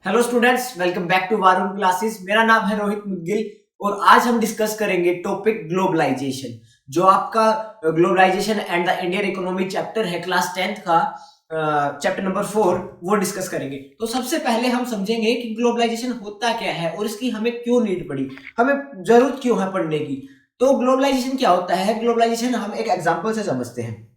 Hello students, welcome back to Varun classes. मेरा नाम है रोहित मुदगिल और आज हम डिस्कस करेंगे टॉपिक ग्लोबलाइजेशन। जो आपका globalisation and the Indian economy chapter है क्लास 10th का चैप्टर नंबर 4, वो डिस्कस करेंगे। तो सबसे पहले हम समझेंगे कि ग्लोबलाइजेशन होता क्या है और इसकी हमें क्यों नीड पड़ी, हमें जरूरत क्यों है पढ़ने की। तो ग्लोबलाइजेशन क्या होता है? ग्लोबलाइजेशन हम एक एग्जाम्पल से समझते हैं।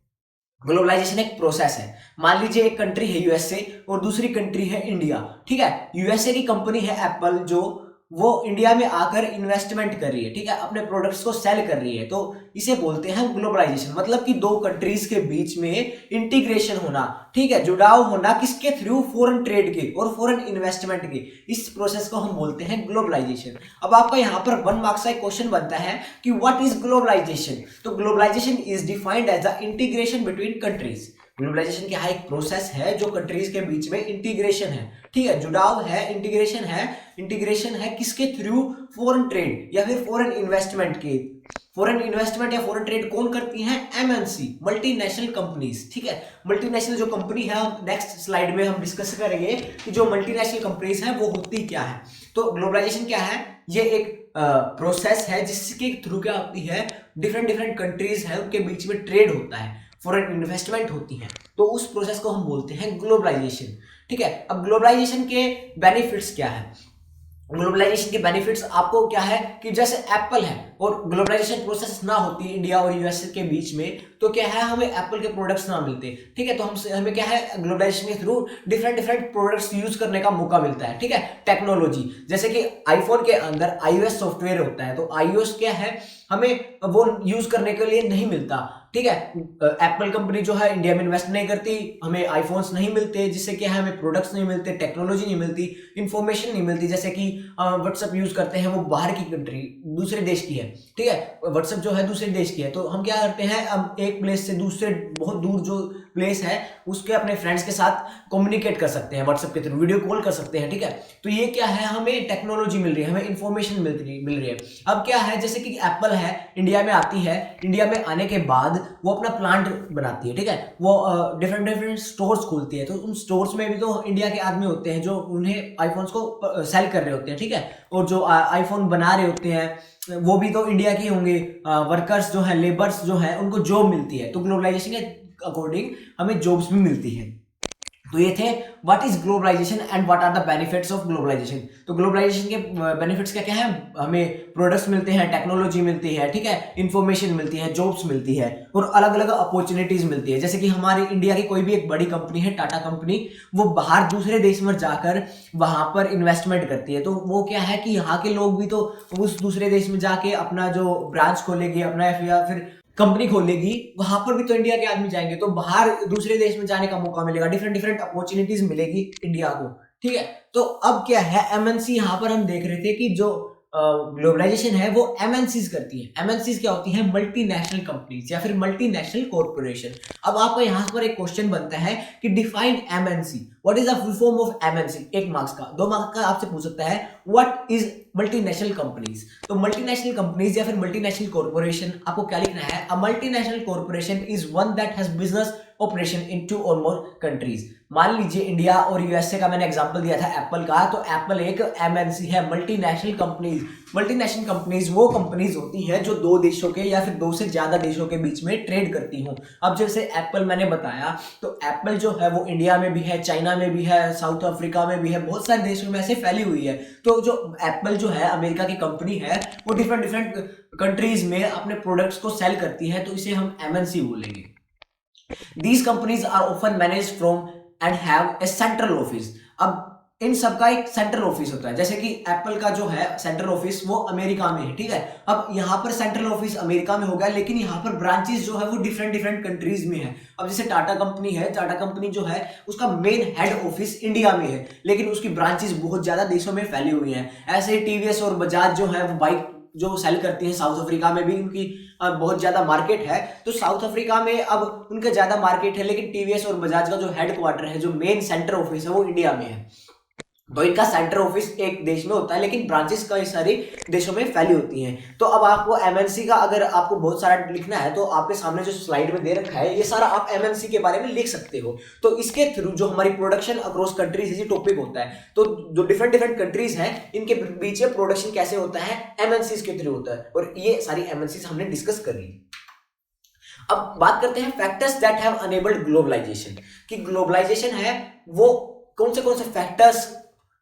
ग्लोबलाइजेशन एक प्रोसेस है। मान लीजिए एक कंट्री है यूएसए और दूसरी कंट्री है इंडिया। ठीक है, यूएसए की कंपनी है एप्पल, जो वो इंडिया में आकर इन्वेस्टमेंट कर रही है। ठीक है, अपने प्रोडक्ट्स को सेल कर रही है। तो इसे बोलते हैं ग्लोबलाइजेशन। मतलब कि दो कंट्रीज के बीच में इंटीग्रेशन होना, ठीक है, जुड़ाव होना, किसके थ्रू? फॉरेन ट्रेड के और फॉरेन इन्वेस्टमेंट के। इस प्रोसेस को हम बोलते हैं ग्लोबलाइजेशन। अब आपका यहाँ पर 1 मार्क्स का एक क्वेश्चन बनता है कि व्हाट इज ग्लोबलाइजेशन। तो globalisation is defined as the integration between countries. Globalisation क्या है? एक प्रोसेस है जो कंट्रीज के बीच में इंटीग्रेशन है। ठीक है, जुड़ाव है, इंटीग्रेशन है। इंटीग्रेशन है किसके थ्रू? फॉरेन ट्रेड या फिर फॉरेन इन्वेस्टमेंट के। फॉरेन इन्वेस्टमेंट या फॉरेन ट्रेड कौन करती हैं? MNC, multinational companies. ठीक है, मल्टीनेशनल जो कंपनी है, हम नेक्स्ट स्लाइड में हम डिस्कस करेंगे कि जो मल्टीनेशनल कंपनीज है वो होती क्या है। तो ग्लोबलाइजेशन क्या है? ये एक प्रोसेस है जिसके थ्रू क्या होती है, डिफरेंट डिफरेंट कंट्रीज है उनके बीच में ट्रेड होता है, फॉरेन इन्वेस्टमेंट होती है। तो उस प्रोसेस को हम बोलते हैं ग्लोबलाइजेशन। ठीक है, अब ग्लोबलाइजेशन के बेनिफिट्स क्या है? ग्लोबलाइजेशन के बेनिफिट्स आपको क्या है कि जैसे एप्पल है और ग्लोबलाइजेशन प्रोसेस ना होती इंडिया और यूएसए के बीच में, तो क्या है, हमें एप्पल के प्रोडक्ट्स ना मिलते। ठीक है, तो हमें क्या है, ग्लोबलाइजेशन के through different different products use करने का मौका मिलता है। ठीक है, टेक्नोलॉजी, जैसे कि आईफोन के अंदर आईओएस सॉफ्टवेयर होता है, तो आईओएस क्या है, हमें वो यूज करने के लिए नहीं मिलता। ठीक है, एप्पल कंपनी जो है इंडिया में इन्वेस्ट नहीं करती, हमें आईफोन्स नहीं मिलते, जिससे क्या है, हमें प्रोडक्ट्स नहीं मिलते, टेक्नोलॉजी नहीं मिलती, इंफॉर्मेशन नहीं मिलती। जैसे कि व्हाट्सएप यूज करते हैं, वो बाहर की कंट्री, दूसरे देश की है। ठीक है, व्हाट्सएप जो है दूसरे देश की है, तो हम क्या करते हैं, हम एक प्लेस से दूसरे बहुत दूर जो प्लेस है उसके अपने फ्रेंड्स के साथ कम्युनिकेट कर सकते हैं, व्हाट्सएप के थ्रू वीडियो कॉल कर सकते हैं। ठीक है, तो ये क्या है, हमें टेक्नोलॉजी मिल रही है, हमें इंफॉर्मेशन मिल रही है। अब क्या है, जैसे कि एप्पल है इंडिया में आती है, इंडिया में आने के बाद वो अपना प्लांट बनाती है। ठीक है, वो डिफरेंट डिफरेंट स्टोर्स खोलती है, तो उन स्टोर्स में भी तो इंडिया के आदमी होते हैं जो उन्हें आईफोन्स को सेल कर रहे होते हैं। ठीक है, और जो आईफोन बना रहे होते हैं वो भी तो इंडिया के होंगे। वर्कर्स जो है, लेबर्स जो है, उनको जॉब मिलती है। तो ग्लोबलाइजेशन के अकॉर्डिंग हमें जॉब्स भी मिलती है। तो ये थे what is globalisation and what are the benefits of globalisation. तो ग्लोबलाइजेशन के बेनिफिट्स क्या क्या है? हमें प्रोडक्ट्स मिलते हैं, टेक्नोलॉजी मिलती है, ठीक है, इंफॉर्मेशन मिलती है, जॉब्स मिलती है और अलग अलग अपॉर्चुनिटीज मिलती है। जैसे कि हमारी इंडिया की कोई भी एक बड़ी कंपनी है, टाटा कंपनी, वो बाहर दूसरे देश में जाकर वहां पर इन्वेस्टमेंट करती है। तो वो क्या है कि यहाँ के लोग भी तो उस दूसरे देश में जाके अपना जो ब्रांच खोलेंगे, अपना या फिर कंपनी खोलेगी, वहां पर भी तो इंडिया के आदमी जाएंगे, तो बाहर दूसरे देश में जाने का मौका मिलेगा, डिफरेंट डिफरेंट अपॉर्चुनिटीज मिलेगी इंडिया को। ठीक है, तो अब क्या है, एमएनसी, यहाँ पर हम देख रहे थे कि जो ग्लोबलाइजेशन है वो एमएनसीज करती है। एमएनसीज क्या होती है? मल्टीनेशनल कंपनीज या फिर मल्टीनेशनल कॉर्पोरेशन। अब आपका यहाँ पर एक क्वेश्चन बनता है कि define MNC, what is the full form of MNC. 1 marks का, 2 मार्क्स का आपसे पूछ सकता है व्हाट इज मल्टीनेशनल कंपनीज। तो मल्टीनेशनल कंपनीज या फिर मल्टीनेशनल कॉर्पोरेशन, आपको क्या लिखना है? A multinational corporation is one that has business operation in 2 और मोर कंट्रीज। मान लीजिए इंडिया और यूएसए का मैंने एग्जांपल दिया था एप्पल का, तो एप्पल एक एमएनसी है, मल्टीनेशनल कंपनीज। मल्टीनेशनल कंपनीज वो कंपनीज होती है जो 2 देशों के या फिर 2 से ज्यादा देशों के बीच में ट्रेड करती हूँ। अब जैसे एप्पल मैंने बताया, तो एप्पल जो है वो इंडिया में भी है, चाइना में भी है, साउथ अफ्रीका में भी है, बहुत सारे देशों में ऐसे फैली हुई है। तो जो एप्पल जो है अमेरिका की कंपनी है, वो डिफरेंट डिफरेंट कंट्रीज में अपने प्रोडक्ट्स को सेल करती है, तो इसे हम एमएनसी बोलेंगे। These companies are often managed from and have a central office. अब इन सबका एक सेंट्रल ऑफिस होता है। जैसे कि एप्पल का जो है सेंट्रल ऑफिस वो अमेरिका में है। ठीक है, अब यहाँ पर सेंट्रल ऑफिस अमेरिका में होगा, लेकिन यहाँ पर ब्रांचेस जो है वो डिफरेंट डिफरेंट कंट्रीज में है। अब जैसे टाटा कंपनी है, टाटा कंपनी जो है उसका मेन हेड ऑफिस इंडिया में है, लेकिन उसकी ब्रांचेस बहुत ज्यादा देशों में फैली हुई है। ऐसे ही टीवीएस और बजाज जो है वो बाइक जो सेल करती है, साउथ अफ्रीका में भी उनकी बहुत ज्यादा मार्केट है। तो साउथ अफ्रीका में अब उनका ज्यादा मार्केट है, लेकिन टीवीएस और बजाज का जो हेड क्वार्टर है, जो मेन सेंटर ऑफिस है, वो इंडिया में है। तो इनका सेंटर ऑफिस एक देश में होता है, लेकिन ब्रांचेस कई सारी देशों में फैली होती हैं। तो अब आपको एमएनसी का अगर आपको बहुत सारा लिखना है तो आपके सामने जो स्लाइड में दे रखा है ये सारा आप एमएनसी के बारे में लिख सकते हो। तो इसके थ्रू जो हमारी प्रोडक्शन अक्रॉस कंट्रीज ये टॉपिक होता है, तो जो डिफरेंट डिफरेंट कंट्रीज हैं इनके बीच में प्रोडक्शन कैसे होता है एमएनसी के थ्रू होता है, और ये सारी एमएनसी हमने डिस्कस कर ली। अब बात करते हैं factors that have enabled globalisation, कि ग्लोबलाइजेशन है वो कौन से फैक्टर्स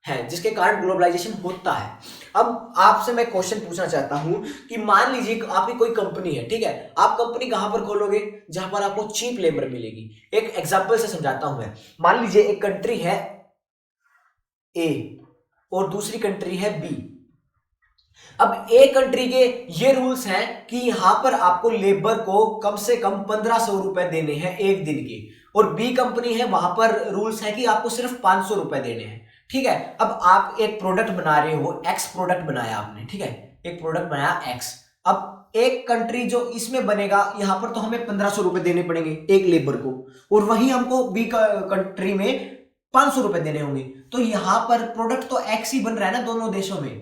हैं जिसके कारण ग्लोबलाइजेशन होता है। अब आपसे मैं क्वेश्चन पूछना चाहता हूं कि मान लीजिए आपकी कोई कंपनी है, ठीक है, आप कंपनी कहां पर खोलोगे, जहां पर आपको चीप लेबर मिलेगी। एक एग्जांपल से समझाता हूं मैं। मान लीजिए एक कंट्री है ए और दूसरी कंट्री है बी। अब ए कंट्री के ये रूल्स हैं कि यहां पर आपको लेबर को कम से कम 1500 रुपए देने हैं एक दिन के, और बी कंपनी है वहां पर रूल्स है कि आपको सिर्फ 500 रुपए देने हैं, ठीक है। अब आप एक प्रोडक्ट बना रहे हो, एक्स प्रोडक्ट बनाया आपने, ठीक है, एक प्रोडक्ट बनाया एक्स। अब एक कंट्री जो इसमें बनेगा यहां पर तो हमें 1500 रुपए देने पड़ेंगे एक लेबर को, और वही हमको बी कंट्री में 500 रुपए देने होंगे। तो यहां पर प्रोडक्ट तो एक्स ही बन रहा है ना दोनों देशों में,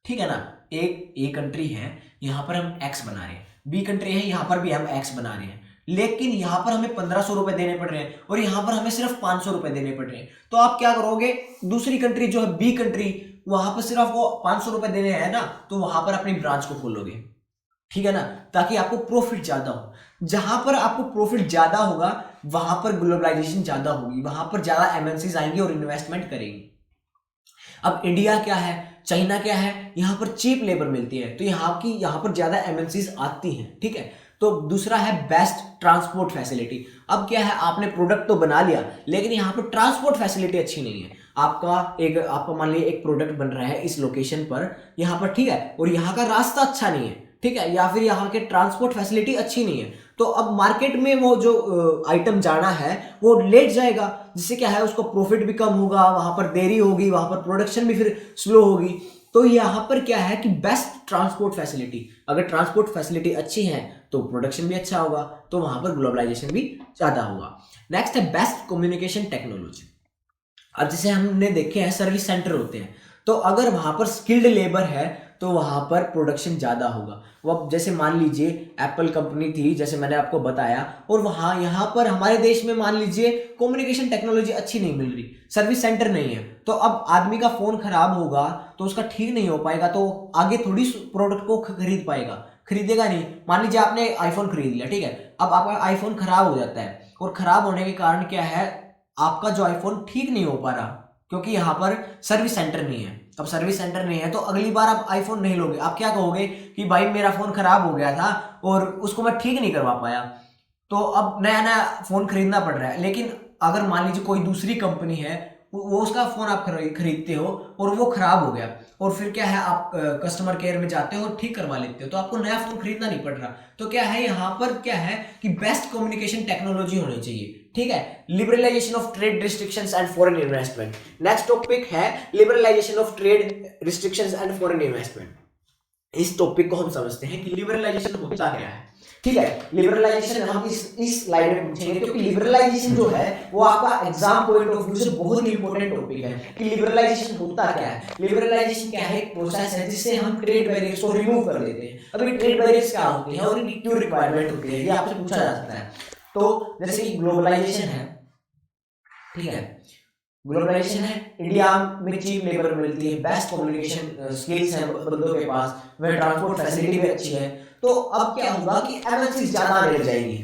ठीक है ना। एक ए कंट्री है, यहां पर हम एक्स बना रहे हैं, बी कंट्री है, यहां पर भी हम एक्स बना रहे हैं, लेकिन यहां पर हमें 1500 रुपए देने पड़ रहे हैं और यहां पर हमें सिर्फ 500 रुपए देने पड़ रहे हैं। तो आप क्या करोगे, दूसरी कंट्री जो है बी कंट्री, वहां पर सिर्फ वो 500 रुपए देने हैं ना, तो वहां पर अपनी ब्रांच को खोलोगे, ठीक है ना, ताकि आपको प्रॉफिट ज्यादा हो। जहां पर आपको प्रॉफिट ज्यादा होगा वहां पर ग्लोबलाइजेशन ज्यादा होगी, वहां पर ज्यादा एमएनसीज आएंगी और इन्वेस्टमेंट करेंगी। अब इंडिया क्या है, चाइना क्या है, यहां पर चीप लेबर मिलती है, तो यहां पर ज्यादा एमएनसीज आती हैं, ठीक है। तो दूसरा है बेस्ट ट्रांसपोर्ट फैसिलिटी। अब क्या है, आपने प्रोडक्ट तो बना लिया लेकिन यहाँ पर ट्रांसपोर्ट फैसिलिटी अच्छी नहीं है। आपका मान लीजिए एक प्रोडक्ट बन रहा है इस लोकेशन पर, यहाँ पर, ठीक है, और यहाँ का रास्ता अच्छा नहीं है, ठीक है, या फिर यहाँ के ट्रांसपोर्ट फैसिलिटी अच्छी नहीं है, तो अब मार्केट में वो जो आइटम जाना है वो लेट जाएगा, जिससे क्या है उसको प्रॉफिट भी कम होगा, वहां पर देरी होगी, वहां पर प्रोडक्शन भी फिर स्लो होगी। तो यहाँ पर क्या है कि बेस्ट ट्रांसपोर्ट फैसिलिटी, अगर ट्रांसपोर्ट फैसिलिटी अच्छी है तो प्रोडक्शन भी अच्छा होगा, तो वहां पर ग्लोबलाइजेशन भी ज्यादा होगा। नेक्स्ट है बेस्ट कम्युनिकेशन टेक्नोलॉजी। अब जैसे हमने देखे हैं सर्विस सेंटर होते हैं, तो अगर वहां पर स्किल्ड लेबर है तो वहां पर प्रोडक्शन ज्यादा होगा। वो जैसे मान लीजिए एप्पल कंपनी थी, जैसे मैंने आपको बताया, और वहां यहाँ पर हमारे देश में मान लीजिए कम्युनिकेशन टेक्नोलॉजी अच्छी नहीं मिल रही, सर्विस सेंटर नहीं है, तो अब आदमी का फोन खराब होगा तो उसका ठीक नहीं हो पाएगा, तो आगे थोड़ी प्रोडक्ट को खरीद पाएगा, खरीदेगा नहीं। मान लीजिए आपने आईफोन खरीद लिया, ठीक है, अब आपका आईफोन खराब हो जाता है, और खराब होने के कारण क्या है, आपका जो आईफोन ठीक नहीं हो पा रहा, क्योंकि यहाँ पर सर्विस सेंटर नहीं है। अब सर्विस सेंटर नहीं है तो अगली बार आप आईफोन नहीं लोगे, आप क्या कहोगे कि भाई मेरा फोन खराब हो गया था और उसको मैं ठीक नहीं करवा पाया, तो अब नया नया फोन खरीदना पड़ रहा है। लेकिन अगर मान लीजिए कोई दूसरी कंपनी है, वो उसका फोन आप खरीदते हो और वो खराब हो गया, और फिर क्या है आप कस्टमर केयर में जाते हो और ठीक करवा लेते हो, तो आपको नया फोन खरीदना नहीं पड़ रहा। तो क्या है, यहाँ पर क्या है कि बेस्ट कम्युनिकेशन टेक्नोलॉजी होनी चाहिए, ठीक है। Liberalisation of trade restrictions and foreign investment. Next topic है liberalisation of trade restrictions and foreign investment. इस टॉपिक को हम समझते हैं कि लिबरलाइजेशन होता क्या है, ठीक है। लिबरलाइजेशन हम इस स्लाइड में पूछेंगे, क्योंकि लिबरलाइजेशन जो है वो आपका एग्जाम पॉइंट ऑफ व्यू से बहुत ही इंपॉर्टेंट टॉपिक है कि लिबरलाइजेशन होता क्या है। लिबरलाइजेशन क्या है, एक प्रोसेस है जिससे हम ट्रेड बैरियर्स को रिमूव कर देते हैं। अभी ट्रेड बैरियर्स क्या होते हैं और इनकी क्यों रिक्वायरमेंट होती है, ये आपसे पूछा जा सकता है। तो जैसे कि ग्लोबलाइजेशन है, ठीक है, ग्लोबलाइजेशन है, इंडिया में चीप लेबर मिलती है, बेस्ट कम्युनिकेशन स्किल्स हैं बंदों के पास, वह ट्रांसपोर्ट फैसिलिटी भी अच्छी है, तो अब क्या होगा कि एमएनसी ज्यादा मिल जाएंगी,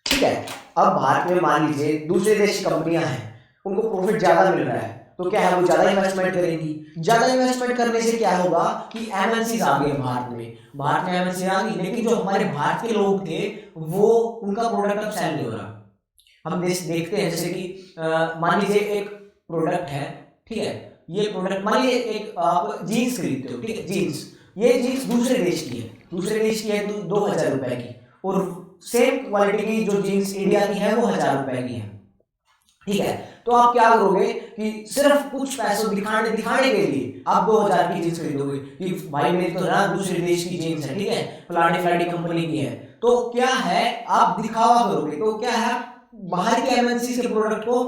ठीक है। अब भारत में मान लीजिए दूसरे देश की कंपनियां हैं, उनको प्रॉफिट ज्यादा मिल रहा है, तो क्या है वो ज्यादा इन्वेस्टमेंट करेंगी। ज्यादा इन्वेस्टमेंट करने से क्या होगा कि एमएनसी आ गई भारत में एमएनसी आ गई, लेकिन जो हमारे भारत के लोग थे वो उनका प्रोडक्ट अब सेल नहीं हो रहा। हम देखते हैं जैसे कि मान लीजिए एक प्रोडक्ट है, ठीक है, ये प्रोडक्ट मान लीजिए एक आप जीन्स खरीदते हो, ठीक है, जीन्स, ये जीन्स दूसरे देश की है, 2000 रुपए की, और सेम क्वालिटी की जो जीन्स इंडिया की है वो 1000 रुपए की है, ठीक है। तो आप क्या करोगे कि सिर्फ कुछ पैसों दिखाने के लिए आप 2000 की जीन्स खरीदोगे कि भाई मेरी तो ना दूसरे देश की जीन्स है, ठीक है, फलानी कंपनी की है, तो क्या है आप दिखावा करोगे, तो क्या है बाहर के एमएनसी के प्रोडक्ट को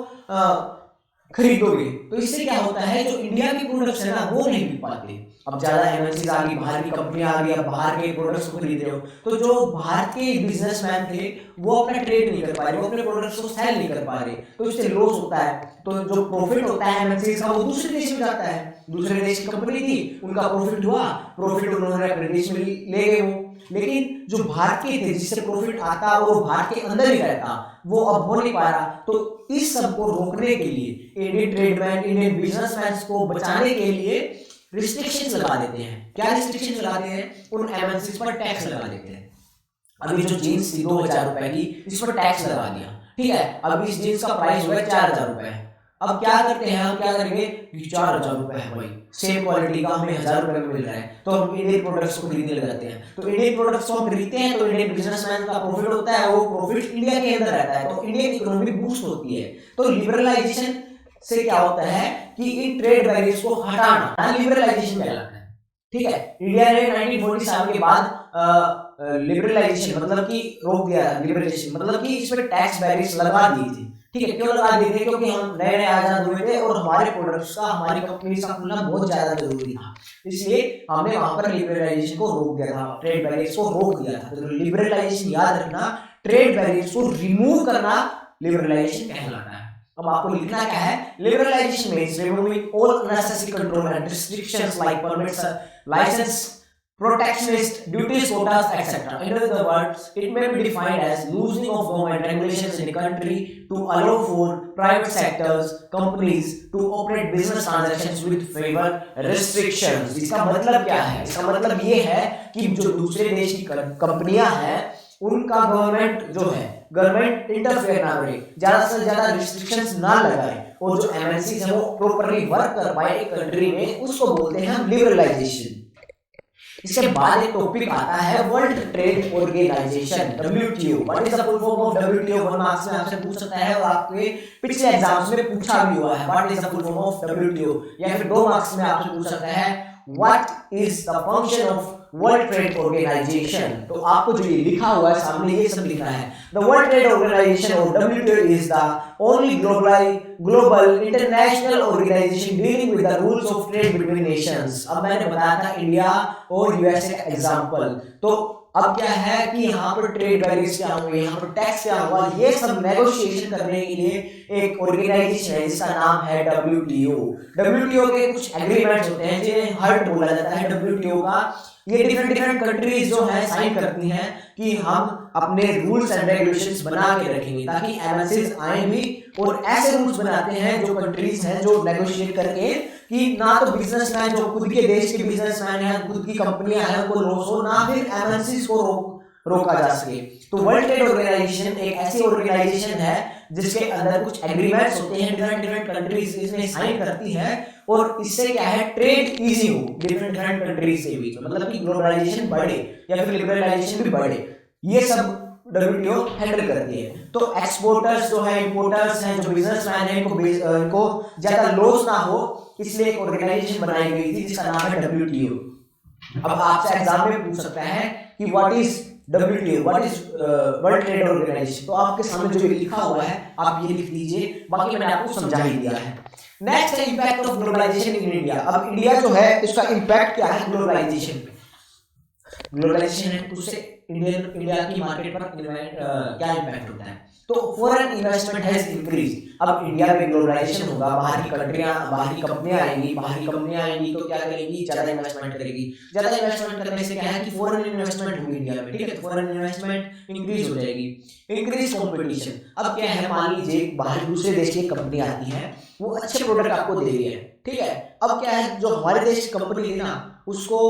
खरीदोगे, तो इससे क्या होता है जो इंडिया की प्रोडक्ट्स है ना वो नहीं बिक पाते। अब ज्यादा एमएनसीज आ गई, बाहर की कंपनियां आ गई, अब बाहर के प्रोडक्ट्स को खरीद रहे हो, तो जो भारत के बिजनेसमैन थे वो अपना ट्रेड नहीं कर पा रहे, वो अपने प्रोडक्ट्स को सेल नहीं कर पा रहे, तो इससे लॉस होता है। तो जो प्रॉफिट होता है एमएनसीज का वो दूसरे देश में जाता है। दूसरे देश की कंपनी थी, उनका प्रॉफिट हुआ, प्रॉफिट उन्होंने अपने देश में ले गए वो, लेकिन जो भारत के थे जिससे प्रॉफिट आता वो भारत के अंदर ही रहता, वो अब हो नहीं पा रहा। तो इस सब को रोकने के लिए इंडियन ट्रेडमैन, इंडियन बिजनेसमैन को बचाने के लिए रिस्ट्रिक्शंस लगा देते हैं। क्या रिस्ट्रिक्शंस लगाते हैं? उन एमएनसीज पर टैक्स लगा देते हैं। अभी जो जीन्स थी 2000 रुपए की, इस पर टैक्स लगा दिया, ठीक है। अब इस जीन्स का प्राइस हुआ 4000 रुपए। अब क्या करते हैं, हम क्या करेंगे, 4000 रुपए है भाई, सेम क्वालिटी का हमें 1000 रुपए में मिल रहा है, तो हम इंडियन प्रोडक्ट्स को खरीदने लग जाते हैं। तो इंडियन प्रोडक्ट्स को हम खरीदते हैं तो इंडियन बिजनेसमैन का प्रॉफिट होता है, वो प्रॉफिट इंडिया के अंदर रहता है, तो इंडियन इकोनॉमी बूस्ट होती है। तो लिबरलाइजेशन से क्या होता है कि इन ट्रेड बैरियर्स को हटाना लिबरलाइजेशन कहलाता है, ठीक है। इंडिया ने 1947 के बाद लिबरलाइजेशन मतलब कि रोक दिया, लिबरलाइजेशन मतलब कि इस पर टैक्स बैरियर्स लगा दिए थे, ठीक है। क्यों लगा दिए थे? क्योंकि हम नए नए आजाद हुए थे और हमारे प्रोडक्ट्स का, हमारी कंपनीज का खुलना बहुत ज्यादा जरूरी था, इसलिए हमने वहां पर लिबरलाइजेशन को रोक दिया था, ट्रेड बैरियर्स को रोक दिया था। तो लिबरलाइजेशन याद रखना, ट्रेड बैरियर्स को रिमूव करना लिबरलाइजेशन कहलाता है। अब आपको लिखना क्या है, liberalisation means removing all unnecessary control and restrictions like permits, licence, protectionist duties, quotas, etc. In other words, it may be defined as loosening of government regulations in a country to allow for private sectors, companies to operate business transactions with favor restrictions. इसका मतलब क्या है? इसका मतलब ये है कि जो दूसरे देश की कंपनियां हैं उनका गवर्नमेंट जो है, गवर्नमेंट इंटरफेयर ना करे, ज्यादा से ज्यादा रिस्ट्रिक्शंस ना लगाए, और जो एमएनसीज है वो प्रॉपर्ली वर्क कर पाए एक कंट्री में, उसको बोलते हैं हम लिबरलाइजेशन। इसके बाद एक टॉपिक आता है World Trade Organization, WTO। What is the full form of WTO? 1 marks में आपसे पूछ सकता है और आपके पिछले एग्जाम्स में पूछा भी हुआ है, what is the full form of WTO। या फिर 2 मार्क्स में आपसे पूछ सकता है what is the function of World Trade Organization. तो आपको जो ये लिखा हुआ है सामने, ये सब लिखना है। द वर्ल्ड ट्रेड ऑर्गेनाइजेशन और WTO is the only global international organisation dealing with the rules of trade between nations. अब मैंने बताया था इंडिया और यूएसए का एग्जांपल, तो अब क्या है कि यहाँ पर ट्रेड बैरियर्स क्या होंगे, यहाँ पर टैक्स क्या होगा, ये सब नेगोशिएशन करने के लिए एक ऑर्गेनाइजेशन है जिसका नाम है WTO। WTO के कुछ एग्रीमेंट्स होते हैं जिन्हें हर्ट बोला जाता है WTO का। ये डिफरेंट कंट्रीज जो है साइन करती हैं कि हम अपने रूल्स एंड रेगुलेशंस बना के रखेंगे ताकि एमएनसीज आए भी, और ऐसे रूल्स बनाते हैं जो कंट्रीज हैं जो नेगोशिएट करके कि ना तो बिजनेसमैन जो खुद के देश के बिजनेसमैन हैं, खुद की कंपनियां हैं, उनको लॉस हो, ना फिर एमएनसीज को रोका जा सके। तो वर्ल्ड ट्रेड ऑर्गेनाइजेशन एक ऐसी ऑर्गेनाइजेशन है जिसके अंदर कुछ एग्रीमेंट्स होते हैं, डिफरेंट कंट्रीज इसमें साइन करती हैं, और इससे क्या है, ट्रेड इजी हो डिफरेंट कंट्रीज के बीच, मतलब कि ग्लोबलाइजेशन बढ़े या फिर लिबरलाइजेशन भी बढ़े, ये सब WTO हैंडल करती है। तो एक्सपोर्टर्स जो है, इंपोर्टर्स हैं, जो बिजनेसमैन है, इनको ज्यादा लॉस ना हो, इसलिए एक ऑर्गेनाइजेशन बनाई गई थी जिसका नाम है WTO। अब आपसे एग्जाम में पूछ सकता है कि what is WTO, what is World Trade Organization. तो आपके सामने जो लिखा हुआ है आप ये लिख लीजिए, बाकी मैंने आपको समझा ही दिया है। नेक्स्ट है impact of globalisation in India. अब इंडिया जो है इसका इंपैक्ट क्या है ग्लोबलाइजेशन पे। ग्लोबलाइजेशन है उससे इंडिया की मार्केट पर क्या इंपैक्ट होता है, तो फॉरेन इन्वेस्टमेंट हैज इंक्रीज। अब इंडिया में ग्लोबलाइजेशन होगा, बाहर की कंपनियां आएंगी, तो क्या करेंगी, ज्यादा इन्वेस्टमेंट करेगी। ज्यादा इन्वेस्टमेंट करने से क्या है कि फॉरेन इन्वेस्टमेंट होगी इंडिया में, ठीक है, तो फॉरेन इन्वेस्टमेंट इंक्रीज हो जाएगी। इंक्रीज कंपटीशन, अब क्या है, मान लीजिए बाहर दूसरे देश की कंपनी आती है, वो अच्छे प्रोडक्ट आपको दे रही है, ठीक है। अब क्या है, जो हमारे देश की कंपनी है ना, उसको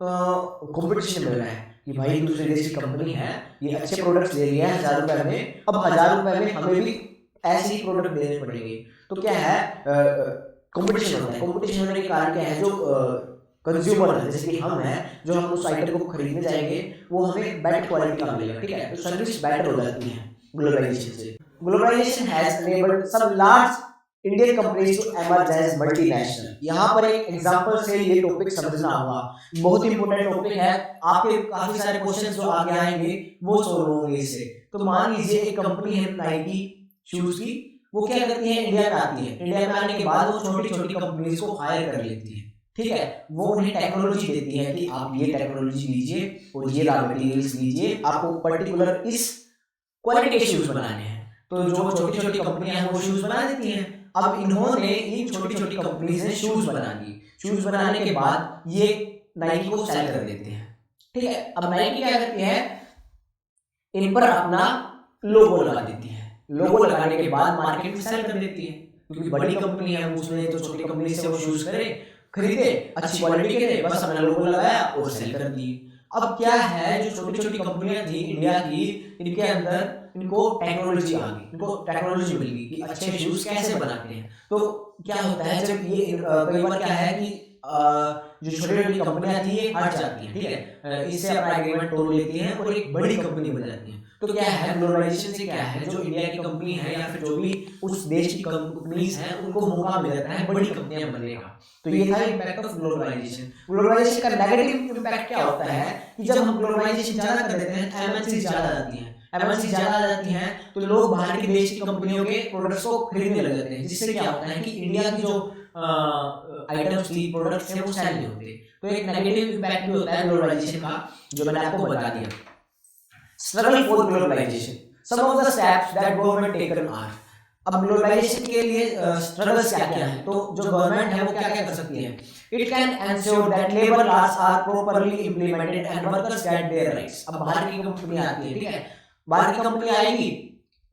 कंपटीशन मिल रहा है कि भाई दूसरे देश की कंपनी है, ये अच्छे प्रोडक्ट्स दे रही है 1000 रुपए में, अब 1000 रुपए में हमें भी ऐसे ही प्रोडक्ट देने पड़ेंगे। तो क्या है, कंपटीशन होता है। कंपटीशन होने के कारण क्या है, जो कंज्यूमर है जैसे कि हम हैं, जो हम उस आइटम को खरीदने जाएंगे वो हमें बेटर क्वालिटी का मिलेगा, ठीक है, तो सर्विस बेटर हो जाती है ग्लोबलाइजेशन से। Globalisation has enabled some large Indian companies to emerge as multinational. यहाँ पर एक एग्जांपल से ये टॉपिक समझना होगा, बहुत इंपॉर्टेंट टॉपिक है, आपके काफी सारे क्वेश्चंस जो आगे आएंगे वो सॉल्व होंगे इससे। तो मान लीजिए एक कंपनी है नाइकी शूज की, वो क्या करती है, इंडिया में आती है। इंडिया में आने के बाद वो छोटी छोटी कंपनीज को हायर कर लेती है, ठीक है। वो उन्हें टेक्नोलॉजी देती है कि आप ये टेक्नोलॉजी लीजिए और ये रॉ मटेरियल्स लीजिए, आपको पर्टिकुलर इस क्वालिटी के शूज बनाने हैं। तो जो छोटी छोटी कंपनियां हैं वो शूज बना देती हैं। अब इन्होंने इन छोटी छोटी कंपनीज ने शूज बना दिए। शूज बनाने के बाद ये नाइकी को सेल कर देते हैं, ठीक है। अब नाइकी क्या करती है, इन पर अपना लोगो लगा देती है। लोगो लगाने के बाद मार्केट में सेल कर देती है, क्योंकि बड़ी कंपनी है, उसने तो छोटी कंपनी से वो शूज खरीदे, अच्छी क्वालिटी के थे, बस अपना लोगो लगाया और सेल कर दिए। अब क्या है, जो छोटी छोटी कंपनियां थी इंडिया की, इनके अंदर इनको टेक्नोलॉजी आ गई, इनको टेक्नोलॉजी मिल गई कि अच्छे शूज कैसे बनाते हैं। तो क्या होता है, जब ये कई बार क्या है कि जो छोटी छोटी कंपनियां थी ये हट जाती हैं, ठीक है, इससे अपना एग्रीमेंट तोड़ लेती हैं और एक बड़ी कंपनी बन जाती है। तो क्या है, ग्लोबलाइजेशन से क्या है, जो इंडिया की कंपनी है या फिर जो भी उस देश की कंपनीज हैं, उनको मौका मिल जाता है बड़ी कंपनियां बनने का। तो ये था इम्पैक्ट ऑफ ग्लोबलाइजेशन। ग्लोबलाइजेशन का नेगेटिव इम्पैक्ट क्या होता है कि जब हम ग्लोबलाइजेशन ज्यादा कर देते हैं, एमएनसी ज्यादा आ जाती हैं। एमएनसी ज्यादा आ जाती हैं तो लोग बाहर के देश की कंपनियों के प्रोडक्ट्स को खरीदने लग जाते हैं, जिससे क्या होता है कि इंडिया की जो आइटम्स थी, प्रोडक्ट्स थे, वो सेल नहीं होते। तो एक नेगेटिव इम्पैक्ट भी होता है ग्लोबलाइजेशन का, जो मैंने आपको बता दिया। Struggle for globalisation, some of the steps that government taken are. अब ग्लोबलाइजेशन के लिए स्ट्रगल्स क्या क्या हैं, तो जो गवर्नमेंट है वो क्या क्या कर सकती है। It can ensure that labour laws are properly implemented and workers get their rights. अब बाहर की कंपनी आती है, ठीक है, बाहर की कंपनी आएगी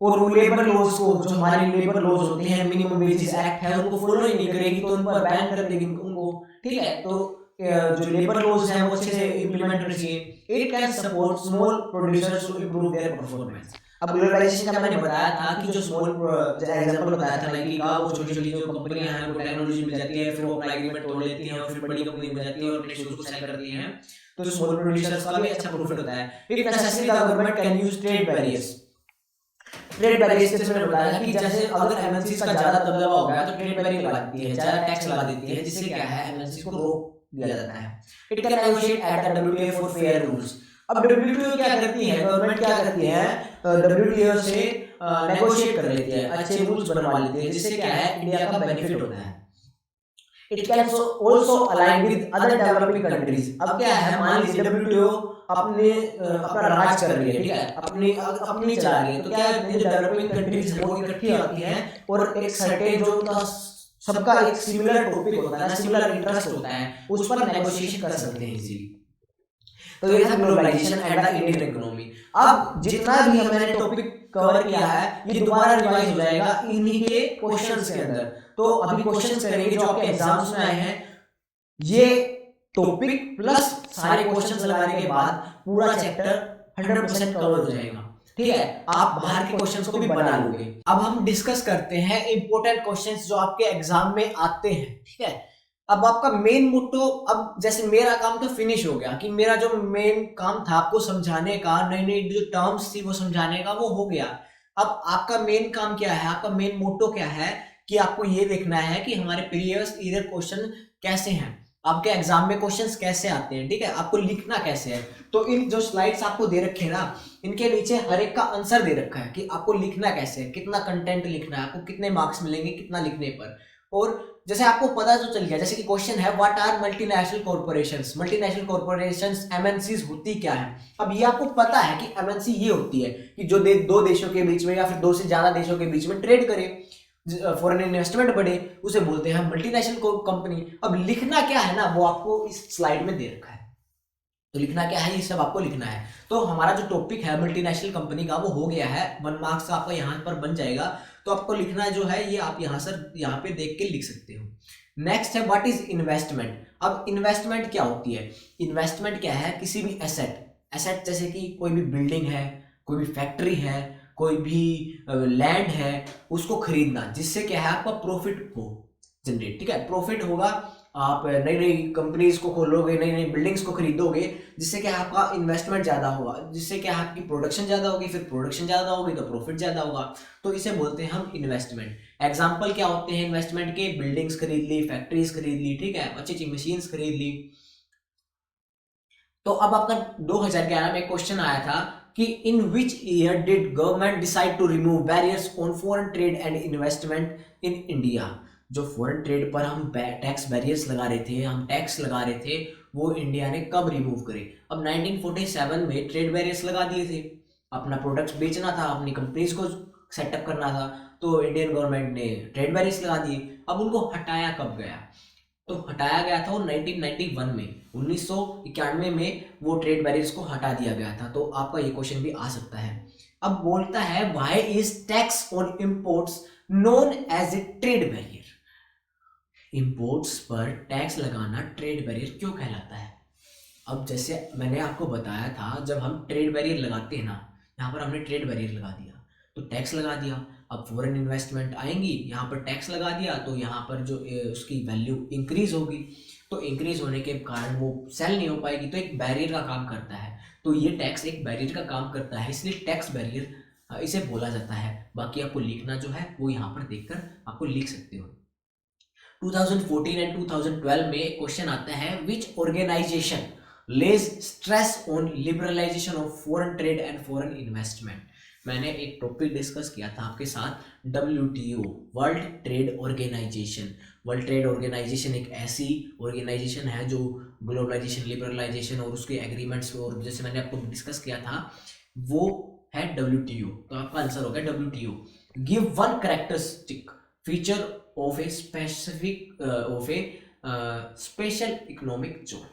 और वो लेबर लॉज को, जो हमारे लेबर लॉज होते हैं, मिनिमम वेजेस एक्ट है, उनको फॉलो ही नहीं करेगी, तो उन पर बैन कर देगी उनको, ठीक है। तो जो लेबर लॉज हैं वो अच्छे से इंप्लीमेंट होने चाहिए। It can support small producers to improve their performance. अब ग्लोबलाइजेशन का मैंने बताया था कि जो स्मॉल एग्जांपल बताया था नाइकी का, वो छोटी छोटी जो कंपनियां हैं, वो टेक्नोलॉजी मिल जाती है, फिर वो अपना एग्रीमेंट तोड़ लेती हैं और फिर बड़ी कंपनी बन जाती है और अपने शूज को सेल करती हैं। तो स्मॉल प्रोड्यूसर्स का भी अच्छा प्रॉफिट होता है। If necessary the government can use trade barriers. Trade barriers जैसे मैंने बताया कि जैसे अगर एमएनसीज का ज्यादा दबदबा हो गया तो ट्रेड बैरियर लगा देती है, ज्यादा टैक्स लगा देती है, जिससे क्या है, एमएनसीज को रोक दिया जाता है। It can negotiate at the WTO for fair rules. अब डब्ल्यूटीओ क्या करती है, गवर्नमेंट क्या करती है, डब्ल्यूटीओ से नेगोशिएट कर लेती है, अच्छे रूल्स बनवा लेती है, जिससे क्या है, इंडिया का बेनिफिट होता है। It can also align with other developing countries. अब क्या है, मान लीजिए डब्ल्यूटीओ अपना राज कर रही है, ठीक है, अपनी चला रही है, तो क्या है, जो डेवलपिंग कंट्रीज है वो इकट्ठी आती हैं और एक सर्टेन जो उनका सबका एक सिमिलर टॉपिक होता है, सिमिलर इंटरेस्ट होता है, उस पर नेगोशिएशन कर सकते हैं इजीली। तो ये था globalisation and the Indian economy. अब जितना भी हमने टॉपिक कवर किया है ये दोबारा रिवाइज हो जाएगा इन्हीं के क्वेश्चंस के अंदर। तो अभी क्वेश्चंस करेंगे जो आपके एग्जाम्स में आए हैं, ये टॉपिक प्लस सारे क्वेश्चंस लगाने के बाद पूरा चैप्टर 100% कवर हो जाएगा, ठीक है। आप बाहर के क्वेश्चंस को भी बना लोगे। अब हम डिस्कस करते हैं इंपॉर्टेंट क्वेश्चंस जो आपके एग्जाम में आते हैं, ठीक है। अब आपका मेन मोटो, अब जैसे मेरा काम तो फिनिश हो गया कि मेरा जो मेन काम था आपको समझाने का, नई नई जो टर्म्स थी वो समझाने का, वो हो गया। अब आपका मेन काम क्या है, आपका मेन मोटो क्या है कि आपको ये देखना है कि हमारे प्रीवियस ईयर क्वेश्चन कैसे हैं, आपके एग्जाम में क्वेश्चंस कैसे आते हैं, ठीक है, आपको लिखना कैसे है। तो इन जो स्लाइड्स आपको दे रखे हैं ना, इनके नीचे हर एक का आंसर दे रखा है कि आपको लिखना कैसे है, कितना कंटेंट लिखना है, आपको कितने मार्क्स मिलेंगे कितना लिखने पर। और जैसे आपको पता तो चल गया, जैसे कि क्वेश्चन है what are multinational corporations. Multinational corporations MNCs होती क्या है। अब ये आपको पता है कि एमएनसी ये होती है कि जो दो देशों के बीच में या फिर दो से ज्यादा देशों के बीच में ट्रेड करे, फॉरेन इन्वेस्टमेंट बढ़े, उसे बोलते हैं मल्टीनेशनल कंपनी। अब लिखना क्या है ना, वो आपको इस स्लाइड में दे रखा है। तो लिखना क्या है, ये सब आपको लिखना है। तो हमारा जो टॉपिक है मल्टीनेशनल कंपनी का वो हो गया है, 1 मार्क्स का आपका यहाँ पर बन जाएगा। तो आपको लिखना जो है ये आप यहाँ पे देख के लिख सकते हो। नेक्स्ट है व्हाट इज इन्वेस्टमेंट। अब इन्वेस्टमेंट क्या होती है, इन्वेस्टमेंट क्या है, किसी भी एसेट जैसे कि कोई भी बिल्डिंग है, कोई भी फैक्ट्री है, कोई भी लैंड है, उसको खरीदना जिससे क्या है आपका प्रॉफिट हो जनरेट, ठीक है। प्रॉफिट होगा, आप नई नई कंपनीज को खोलोगे, नई नई बिल्डिंग्स को खरीदोगे, जिससे क्या आपका इन्वेस्टमेंट ज्यादा होगा, जिससे क्या आपकी प्रोडक्शन ज्यादा होगी, फिर प्रोडक्शन ज्यादा होगी तो प्रॉफिट ज्यादा होगा। तो इसे बोलते हैं हम इन्वेस्टमेंट। एग्जाम्पल क्या होते हैं इन्वेस्टमेंट के, बिल्डिंग्स खरीद ली, फैक्ट्रीज खरीद ली, ठीक है, अच्छी अच्छी मशीन्स खरीद ली। तो अब आपका 2011 में क्वेश्चन आया था कि in which year did government decide to remove barriers on foreign trade and investment in India. जो फॉरेन ट्रेड पर हम टैक्स बैरियर्स लगा रहे थे, हम टैक्स लगा रहे थे, वो इंडिया ने कब रिमूव करे। अब 1947 में ट्रेड बैरियर्स लगा दिए थे, अपना प्रोडक्ट्स बेचना था, अपनी कंपनीज को सेटअप करना था, तो इंडियन गवर्नमेंट ने ट्रेड बैरियर्स लगा दिए। अब उनको हटाया कब गया, तो हटाया गया था वो 1991 में, 1991 में वो ट्रेड बैरियर्स को हटा दिया गया था। तो आपका ये क्वेश्चन भी आ सकता है। अब बोलता है why is tax on imports known as a trade barrier. Imports पर टैक्स लगाना ट्रेड बैरियर क्यों कहलाता है। अब जैसे मैंने आपको बताया था, जब हम ट्रेड बैरियर लगाते हैं ना, यहाँ पर हमने ट्रेड बैरियर लगा दिया तो टैक्स लगा दिया। अब फॉरेन इन्वेस्टमेंट आएंगी, यहाँ पर टैक्स लगा दिया तो यहाँ पर जो उसकी वैल्यू इंक्रीज होगी, तो इंक्रीज होने के कारण वो सेल नहीं हो पाएगी, तो एक बैरियर का काम करता है। तो ये टैक्स एक बैरियर का काम करता है, इसलिए टैक्स बैरियर इसे बोला जाता है। बाकी आपको लिखना जो है वो यहाँ पर देखकर आपको लिख सकते हो। 2014 एंड 2012 में क्वेश्चन आता है विच organisation lays stress on liberalization of foreign trade and foreign investment। मैंने एक टॉपिक डिस्कस किया था आपके साथ, WTO, World Trade Organization. World Trade Organization एक ऐसी ऑर्गेनाइजेशन है जो ग्लोबलाइजेशन, लिबरलाइजेशन और उसके एग्रीमेंट्स, और जैसे मैंने आपको डिस्कस किया था वो है WTO। तो आपका आंसर होगा WTO। Give one characteristic feature of a specific of A special economic zone.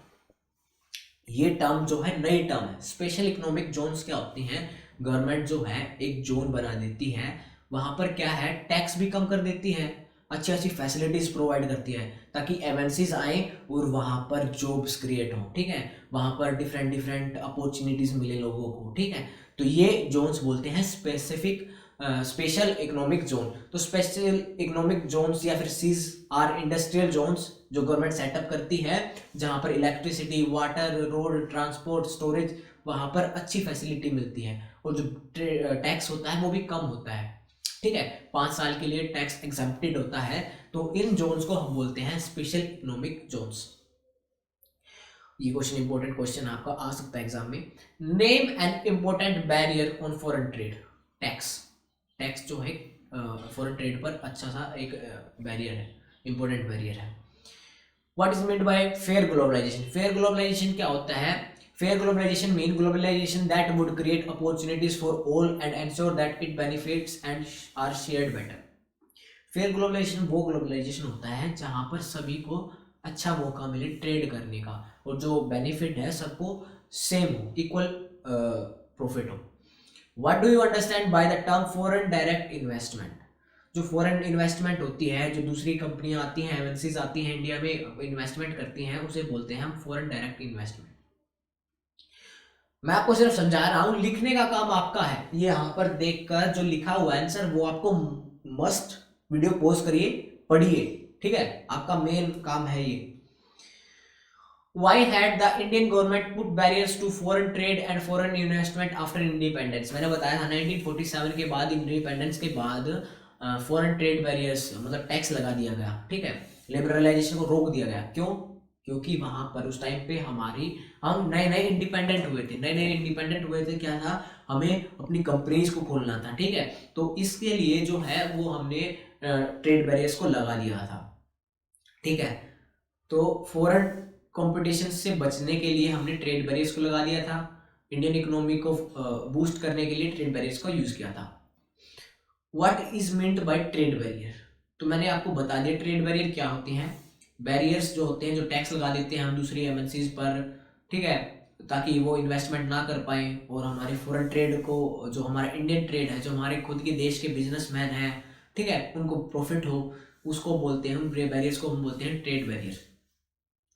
ये टर्म जो है नई टर्म है। स्पेशल इकोनॉमिक जोन्स क्या होती हैं, गवर्नमेंट जो है एक जोन बना देती है, वहां पर क्या है टैक्स भी कम कर देती है, अच्छी अच्छी फैसिलिटीज प्रोवाइड करती है ताकि एमएनसीज आए और वहां पर जॉब्स क्रिएट हो, ठीक है, वहां पर डिफरेंट डिफरेंट अपॉर्चुनिटीज मिले लोगों को, ठीक है। तो ये जोन्स बोलते हैं स्पेशल इकोनॉमिक जोन। तो स्पेशल इकोनॉमिक जोन्स या फिर सीज आर इंडस्ट्रियल जोन्स जो गवर्नमेंट सेटअप करती है, जहां पर electricity, water, road, transport, storage, वहां पर अच्छी फैसिलिटी मिलती है और जो टैक्स होता है वो भी कम होता है, ठीक है, 5 साल के लिए टैक्स एग्जम्प्टेड होता है। तो इन जोन्स को हम बोलते हैं स्पेशल इकोनॉमिक जोन्स। ये क्वेश्चन इंपॉर्टेंट क्वेश्चन आपका आ सकता है एग्जाम में। Name an important barrier on foreign trade. Tax जो है फॉरेन ट्रेड पर अच्छा सा एक बैरियर है, इंपॉर्टेंट बैरियर है। What is meant by fair globalisation. Fair globalisation क्या होता है, fair globalisation mean globalisation that would create opportunities for all and ensure that it benefits and are shared better. फेयर ग्लोबलाइजेशन वो globalisation होता है जहां पर सभी को अच्छा मौका मिले ट्रेड करने का और जो बेनिफिट है सबको सेम हो, इक्वल प्रॉफिट हो। What do you understand by the term foreign direct investment. जो फॉरेन इन्वेस्टमेंट होती है, जो दूसरी कंपनियां आती हैं, एमएनसीज आती हैं इंडिया में इन्वेस्टमेंट करती हैं, उसे बोलते हैं हम फॉरेन डायरेक्ट इन्वेस्टमेंट। मैं आपको सिर्फ समझा रहा हूं, लिखने का काम आपका है। ये यहाँ पर देखकर जो लिखा हुआ आंसर वो आपको मस्ट वीडियो पॉज करिए, पढ़िए, ठीक है, आपका मेन काम है ये। Why had the Indian government put barriers to foreign trade and foreign investment after independence। मैंने बताया था 1947 के बाद, इंडिपेंडेंस के बाद फॉरेन ट्रेड बैरियर्स मतलब टैक्स लगा दिया गया, ठीक है, लिबरलाइजेशन को रोक दिया गया। क्यों? क्योंकि वहां पर उस टाइम पे हम नए नए इंडिपेंडेंट हुए थे, क्या था, हमें अपनी कंपनीज को खोलना था, ठीक है, तो इसके लिए जो है वो हमने ट्रेड बैरियर्स को लगा दिया था, ठीक है। तो फॉरेन कंपटीशन से बचने के लिए हमने ट्रेड बैरियर्स को लगा दिया था, इंडियन इकोनॉमी को बूस्ट करने के लिए ट्रेड बैरियर्स का यूज किया था। What is meant bye trade barrier. तो मैंने आपको बता दिया ट्रेड बैरियर क्या होते हैं। बैरियर्स जो होते हैं जो टैक्स लगा देते हैं हम दूसरी एमएनसीज पर, ठीक है, ताकि वो इन्वेस्टमेंट ना कर पाए और हमारे फॉरेन ट्रेड को, जो हमारा इंडियन ट्रेड है, जो हमारे खुद के देश के बिजनेसमैन हैं, ठीक है, उनको प्रॉफिट हो, उसको बोलते हैं, बैरियर्स को हम बोलते हैं ट्रेड बैरियर।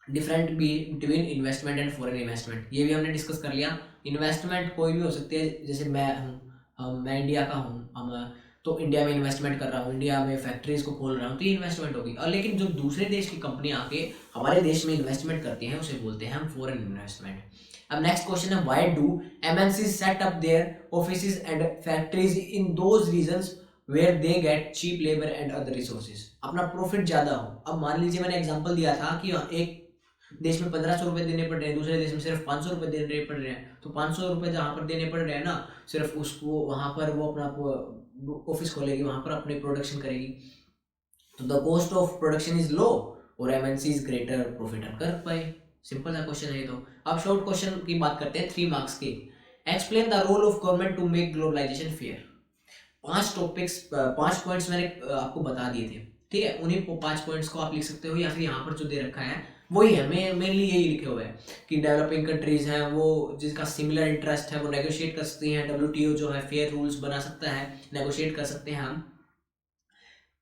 डिफरेंट भी between investment and foreign investment, ये भी हमने डिस्कस कर लिया। इन्वेस्टमेंट कोई भी हो सकती है, जैसे मैं इंडिया का हूँ, तो इंडिया में इन्वेस्टमेंट कर रहा हूँ, इंडिया में फैक्ट्रीज को खोल रहा हूँ, तो ये इन्वेस्टमेंट होगी। और लेकिन जो दूसरे देश की कंपनी आके हमारे देश में इन्वेस्टमेंट करती हैं उसे बोलते हैं हम फॉरेन इन्वेस्टमेंट। अब नेक्स्ट क्वेश्चन है, why do MNCs set up their offices and factories in those regions where they get cheap labour and other resources. अपना प्रॉफिट ज्यादा हो। अब मान लीजिए मैंने एग्जांपल दिया था कि एक देश में 1500 रुपये देने पड़ रहे हैं, दूसरे देश में सिर्फ 500 रुपये देने पड़ रहे हैं, तो 500 रुपये जहाँ पर देने पड़ रहे हैं ना, सिर्फ उसको वहाँ पर वो अपना ऑफिस खोलेगी, वहाँ पर अपनी प्रोडक्शन करेगी, तो the cost of production is low और MNC is greater profit earn कर पाए। सिंपल सा क्वेश्चन है। तो अब शॉर्ट क्वेश्चन की बात करते हैं 3 मार्क्स के। Explain the role of government to make globalisation fair. 5 topics 5 points मैंने आपको बता दिए थे, ठीक है, उन्हीं 5 पॉइंट्स को आप लिख सकते हो, या फिर यहाँ पर जो दे रखा है वही है, मेनली यही लिखे हुए हैं कि डेवलपिंग कंट्रीज हैं वो जिसका सिमिलर इंटरेस्ट है वो नेगोशिएट कर सकती हैं, डब्ल्यूटीओ जो है फेयर रूल्स बना सकता है, नेगोशिएट कर सकते हैं हम।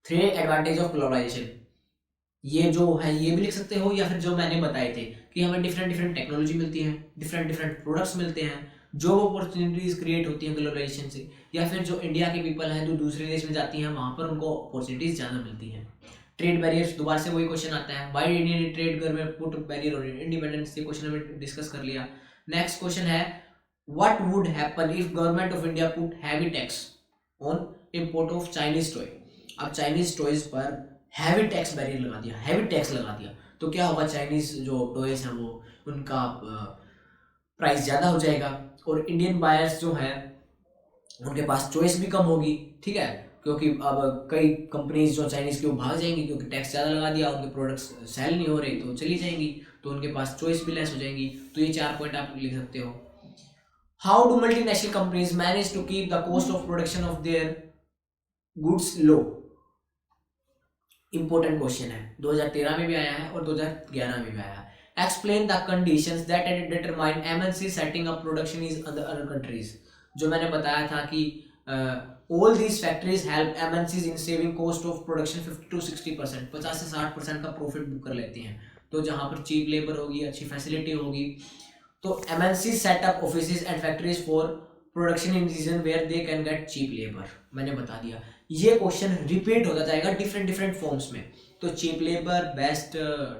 3 एडवांटेज ऑफ ग्लोबलाइजेशन, ये जो है ये भी लिख सकते हो, या फिर जो मैंने बताए थे कि हमें डिफरेंट टेक्नोलॉजी मिलती है, डिफरेंट प्रोडक्ट्स मिलते हैं, जॉब अपॉर्चुनिटीज क्रिएट होती हैं ग्लोबलाइजेशन से, या फिर जो इंडिया के पीपल हैं जो दूसरे देश में जाती हैं वहाँ पर उनको अपॉर्चुनिटीज ज़्यादा मिलती हैं। ट्रेड बैरियर्स, दोबारा से वही क्वेश्चन आता है, why Indian trade government put barrier on independence, ये क्वेश्चन हमें डिस्कस कर लिया। नेक्स्ट क्वेश्चन है what would happen if government of India put heavy tax on import of Chinese toy. अब चाइनीज टॉयज पर हैवी टैक्स बैरियर लगा दिया, heavy tax लगा दिया, तो क्या होगा, चाइनीज जो टॉयज हैं वो उनका प्राइस ज़्यादा हो जाएगा और इंडियन बायर्स जो हैं उनके पास चॉइस भी कम होगी, ठीक है, क्योंकि अब कई कंपनीज जो चाइनीज की वो भाग जाएंगी क्योंकि टैक्स ज़्यादा लगा दिया, उनके प्रोडक्ट्स सेल नहीं हो रहे तो चली जाएंगी, तो उनके पास चॉइस भी लेस हो जाएंगी। तो ये 4 पॉइंट आप लिख सकते हो। How do multinational companies manage to keep the cost of production of their goods low. Important question है, 2013 में भी आया है और 2011 में भी आया है। Explain the conditions that determine MNC setting up production is other countries. जो मैंने बताया था कि all these factories help MNCs in saving cost of production 50 to 60%, 50 से 60% का प्रॉफिट बुक कर लेती हैं। तो जहाँ पर चीप लेबर होगी, अच्छी फैसिलिटी होगी, तो MNC setup offices and factories for production in region where they can get cheap labour. मैंने बता दिया, ये क्वेश्चन रिपीट होता जाएगा डिफरेंट फॉर्म्स में। तो cheap labour, best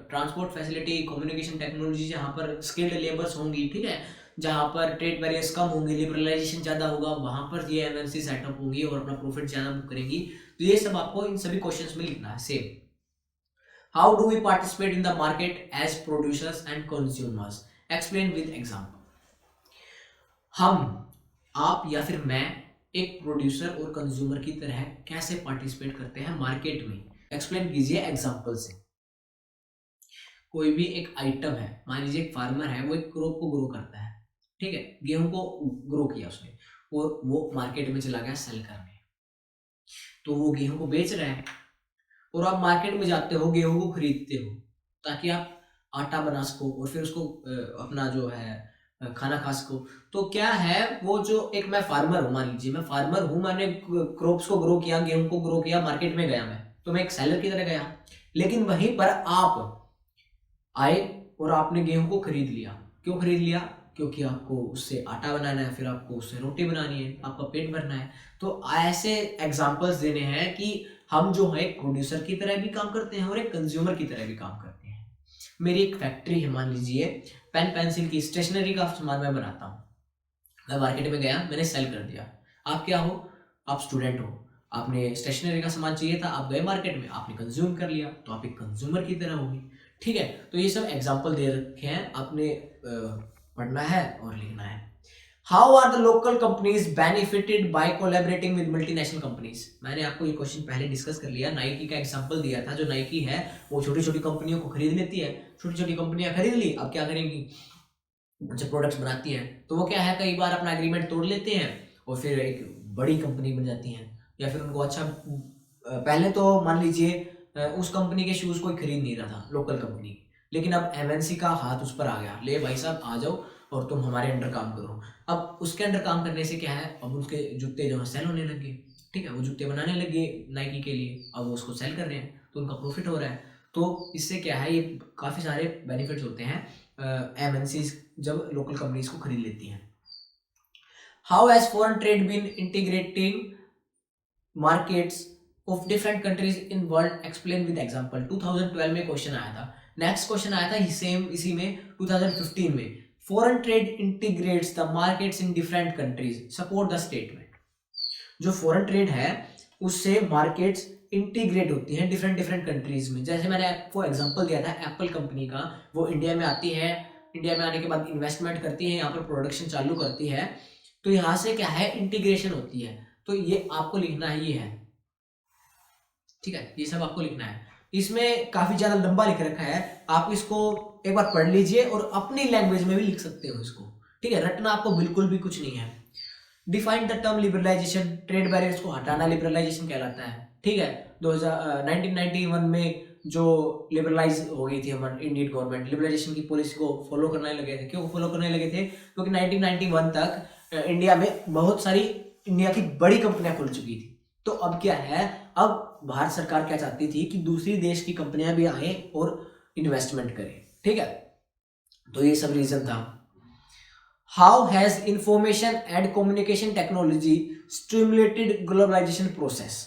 transport facility, communication technology, जहाँ पर स्किल्ड लेबर्स होंगी, ठीक है, जहाँ पर ट्रेड बैरियर्स कम होंगे, लिबरलाइजेशन ज़्यादा होगा, वहाँ पर ये एमएनसी सेटअप होगी और अपना प्रॉफिट ज़्यादा बुक करेंगी। तो ये सब आपको इन सभी क्वेश्चंस में लिखना है। Same, how do we participate in the market as producers and consumers, explain with example. हम, आप या फिर मैं एक प्रोड्यूसर और कंज्यूमर की तरह कैसे पार्टिसिपेट करते हैं मार्केट में, एक्सप्लेन कीजिए एग्जांपल से। कोई भी एक आइटम है, मान लीजिए एक फार्मर है, वो एक क्रॉप को ग्रो करता है, ठीक है, गेहूं को ग्रो किया उसने और वो मार्केट में चला गया सेल करने, तो वो गेहूं को बेच रहा है और आप मार्केट में जाते हो, गेहूं को खरीदते हो ताकि आप आटा बना सको और फिर उसको अपना जो है खाना खा सको। तो क्या है, वो जो एक मैं फार्मर हूँ, मान लीजिए मैं फार्मर हूँ, मैंने क्रॉप्स को ग्रो किया, गेहूं को ग्रो किया, मार्केट में गया मैं, तो मैं एक सेलर की तरह गया। लेकिन वहीं पर आप आए और आपने गेहूं को खरीद लिया। क्यों खरीद लिया? क्योंकि आपको उससे आटा बनाना है, फिर आपको उससे रोटी बनानी है, आपका पेट भरना है। तो ऐसे एग्जाम्पल्स देने हैं कि हम जो है एक प्रोड्यूसर की तरह भी काम करते हैं और एक कंज्यूमर की तरह भी काम करते हैं। मेरी एक फैक्ट्री है, मान लीजिए पेन पेंसिल की, स्टेशनरी का सामान मैं बनाता हूँ, मैं मार्केट में गया, मैंने सेल कर दिया। आप क्या हो? आप स्टूडेंट हो, आपने स्टेशनरी का सामान चाहिए था, आप गए मार्केट में, आपने कंज्यूम कर लिया, तो आप एक कंज्यूमर की तरह होगी, ठीक है। तो ये सब एग्जाम्पल दे रखे हैं, आपने पढ़ना है और लिखना है। How are the local companies benefited by collaborating with multinational companies. मैंने आपको ये क्वेश्चन पहले डिस्कस कर लिया, नाइकी का एग्जांपल दिया था। जो नाइकी है वो छोटी छोटी कंपनियों को खरीद लेती है, छोटी छोटी कंपनियां खरीद ली, अब क्या करेंगी, जब प्रोडक्ट्स बनाती हैं तो वो क्या है, कई बार अपना एग्रीमेंट तोड़ लेते हैं और फिर एक बड़ी कंपनी बन जाती हैं, या फिर उनको अच्छा, पहले तो मान लीजिए उस कंपनी के शूज़ कोई खरीद नहीं रहा था, लोकल कंपनी, लेकिन अब एमएनसी का हाथ उस पर आ गया, ले भाई साहब आ जाओ और तुम हमारे अंडर काम करो। अब उसके अंडर काम करने से क्या है, अब उसके जूते जो है सेल होने लगे, ठीक है, वो जूते बनाने लगे नाइकी के लिए, अब वो उसको सेल कर रहे हैं तो उनका प्रॉफिट हो रहा है। तो इससे क्या है, ये काफ़ी सारे बेनिफिट्स होते हैं एमएनसीज जब लोकल कंपनीज को खरीद लेती हैं। How has foreign trade been integrating markets of different countries in world, explain with example. 2012 में क्वेश्चन आया था। नेक्स्ट क्वेश्चन आया था सेम इसी में 2015 में, foreign trade integrates the markets in different countries, support the statement. जो फॉरेन ट्रेड है उससे मार्केट्स इंटीग्रेट होती हैं डिफरेंट डिफरेंट कंट्रीज में। जैसे मैंने आपको एग्जांपल दिया था एप्पल कंपनी का, वो इंडिया में आती है, इंडिया में आने के बाद इन्वेस्टमेंट करती है, यहाँ पर प्रोडक्शन चालू करती है, तो यहाँ से क्या है इंटीग्रेशन होती है। तो ये आपको लिखना है, ये है, ठीक है, ये सब आपको लिखना है। इसमें काफी ज्यादा लंबा लिख रखा है, आप इसको एक बार पढ़ लीजिए और अपनी लैंग्वेज में भी लिख सकते हो इसको, ठीक है, रटना आपको बिल्कुल भी कुछ नहीं है। Define the term liberalisation, trade barriers को हटाना लिबरलाइजेशन कहलाता है, ठीक है। 1991 में जो लिबरलाइज हो गई थी हमारी इंडियन गवर्नमेंट, लिबरलाइजेशन की पॉलिसी को फॉलो करने लगे थे। क्यों फॉलो करने लगे थे? क्योंकि 1991 तक इंडिया में बहुत सारी इंडिया की बड़ी कंपनियां खुल चुकी थी। तो अब क्या है, अब भारत सरकार क्या चाहती थी कि दूसरी देश की कंपनियां भी आए और इन्वेस्टमेंट करें, ठीक है। तो ये सब रीजन था। How has information and communication technology stimulated globalisation process?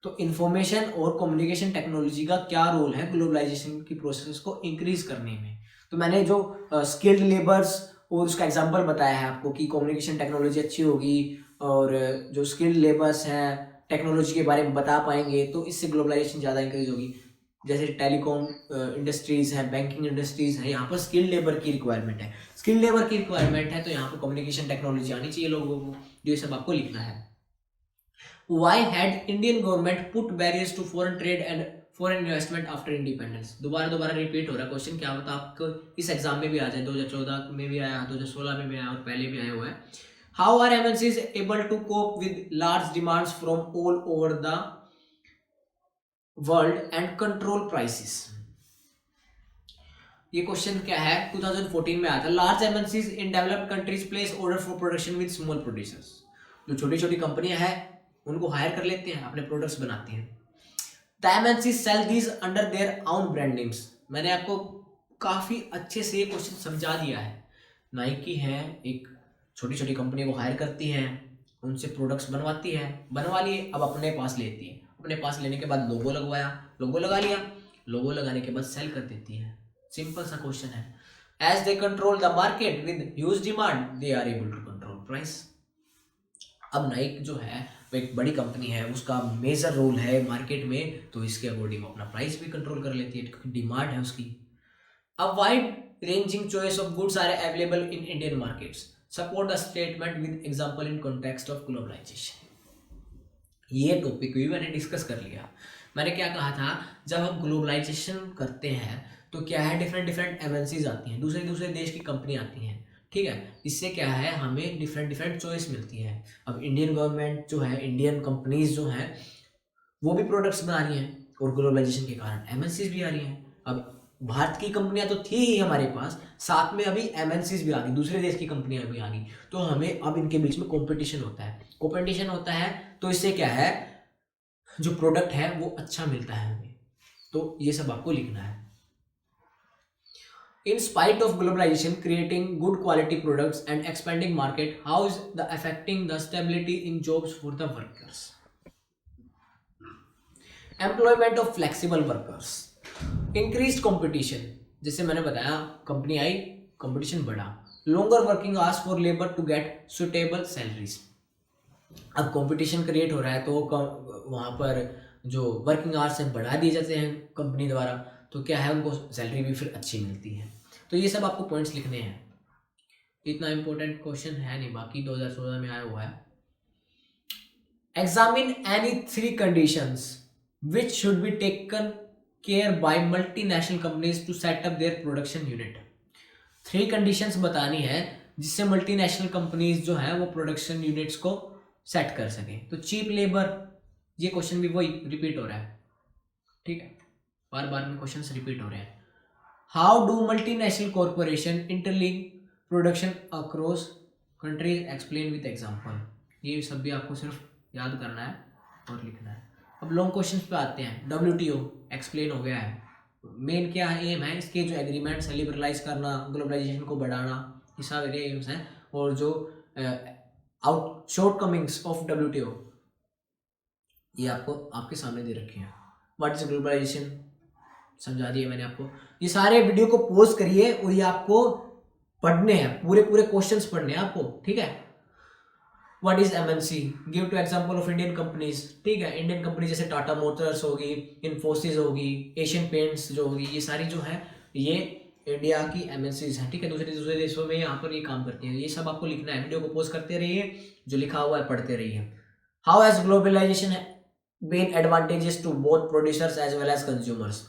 तो इंफॉर्मेशन और कम्युनिकेशन टेक्नोलॉजी का क्या रोल है ग्लोबलाइजेशन की प्रोसेस को इंक्रीज करने में? तो मैंने जो स्किल्ड लेबर्स और उसका एग्जांपल बताया है आपको कि कम्युनिकेशन टेक्नोलॉजी अच्छी होगी और जो स्किल्ड लेबर्स हैं टेक्नोलॉजी के बारे में बता पाएंगे, तो इससे ग्लोबलाइजेशन ज़्यादा इंक्रीज होगी। जैसे टेलीकॉम इंडस्ट्रीज हैं, बैंकिंग इंडस्ट्रीज हैं, यहाँ पर स्किल्ड लेबर की रिक्वायरमेंट है, स्किल्ड लेबर की रिक्वायरमेंट है, तो यहाँ पर कम्युनिकेशन टेक्नोलॉजी आनी चाहिए लोगों को। ये सब आपको लिखना है। Why had Indian government put barriers to foreign trade and foreign investment after independence? दोबारा रिपीट हो रहा है क्वेश्चन, क्या होता आपको इस एग्जाम में भी आ जाए, 2014 में भी आया, 2016 में भी आया और पहले भी आया हुआ है। How are MNCs able to cope with large demands from all over the world and control prices? ये क्वेश्चन क्या है, 2014 में आया था। Large MNCs in developed countries place order for production with small producers. जो छोटी छोटी कंपनियां हैं उनको हायर कर लेते हैं, अपने प्रोडक्ट्स बनाते हैं। The MNCs sell these under their own brand names. मैंने आपको काफी अच्छे से ये क्वेश्चन समझा दिया है। नाइकी है, एक छोटी छोटी कंपनियों को हायर करती है, उनसे प्रोडक्ट्स बनवाती है, बनवा लिए, अब अपने पास लेती है, अपने पास लेने के बाद लोगो लगवाया, लोगो लगा लिया, लोगो लगाने के बाद सेल कर देती है। सिंपल सा क्वेश्चन है। As they control the market with huge demand, they are able to control price. अब नाइक जो है वो एक बड़ी कंपनी है, उसका मेजर रोल है मार्केट में, तो इसके अकॉर्डिंग अपना प्राइस भी कंट्रोल कर लेती है क्योंकि डिमांड है उसकी। A wide ranging choice of goods are available in Indian markets, support the statement with example in context of globalisation. ये टॉपिक भी मैंने डिस्कस कर लिया। मैंने क्या कहा था, जब हम ग्लोबलाइजेशन करते हैं तो क्या है, डिफरेंट डिफरेंट एमएनसीज आती हैं, दूसरे दूसरे देश की कंपनी आती हैं, ठीक है। इससे क्या है, हमें डिफरेंट डिफरेंट चॉइस मिलती है। अब इंडियन गवर्नमेंट जो है, इंडियन कंपनीज जो हैं वो भी प्रोडक्ट्स बना रही हैं और ग्लोबलाइजेशन के कारण एमएनसीज भी आ रही हैं। अब भारत की कंपनियां तो थी ही हमारे पास, साथ में अभी एमएनसीज भी आ गई, दूसरे देश की कंपनियां भी आ गई, तो हमें अब इनके बीच में कॉम्पिटिशन होता है। कॉम्पिटिशन होता है तो इससे क्या है, जो प्रोडक्ट है वो अच्छा मिलता है हमें। तो ये सब आपको लिखना है। In spite of globalization creating good quality products and expanding market, how is the affecting the stability in jobs for the workers? Employment of flexible workers, increased competition, जैसे मैंने बताया कंपनी आई, कंपटीशन बढ़ा, longer working hours for labor to get suitable salaries। अब competition create हो रहा है तो वहाँ पर जो वर्किंग आवर्स हैं बढ़ा दिए जाते हैं कंपनी द्वारा, तो क्या है, उनको सैलरी भी फिर अच्छी मिलती है। तो ये सब आपको पॉइंट्स लिखने हैं। इतना इंपॉर्टेंट क्वेश्चन है नहीं, बाकी 2016 में आया हुआ है। Examine any 3 conditions which should be taken care by multinational companies to set up their production unit. 3 conditions बतानी है जिससे मल्टीनेशनल कंपनीज जो है वो प्रोडक्शन यूनिट्स को सेट कर सके। तो चीप लेबर, ये क्वेश्चन भी वही रिपीट हो रहा है, ठीक है, बार बार में क्वेश्चन रिपीट हो रहे हैं। How do multinational corporation interlink production across countries, explain with example. ये सब भी आपको सिर्फ याद करना है और लिखना है। अब लॉन्ग क्वेश्चन पे आते हैं। WTO एक्सप्लेन हो गया है, मेन क्या एम है इसके, जो एग्रीमेंट्स है लिबरलाइज करना, ग्लोबलाइजेशन को बढ़ाना, ये सारे एम्स हैं। और जो आउट शॉर्टकमिंग्स ऑफ WTO ये आपको आपके सामने दे रखे हैं। व्हाट इज ग्लोबलाइजेशन समझा दिया मैंने आपको। ये सारे वीडियो को पॉज करिए और ये आपको पढ़ने हैं, पूरे पूरे क्वेश्चंस पढ़ने हैं आपको, ठीक है। What is MNC, give two example of Indian companies, ठीक है, इंडियन कंपनी जैसे टाटा मोटर्स होगी, इन्फोसिस होगी, एशियन पेंट्स जो होगी, ये सारी जो है ये इंडिया की एमएनसीज हैं, ठीक है, दूसरे दूसरे देशों में यहाँ पर ये काम करती हैं। ये सब आपको लिखना है, वीडियो को पॉज करते रहिए, जो लिखा हुआ है पढ़ते रहिए। How has globalisation been advantages to both producers as well as consumers,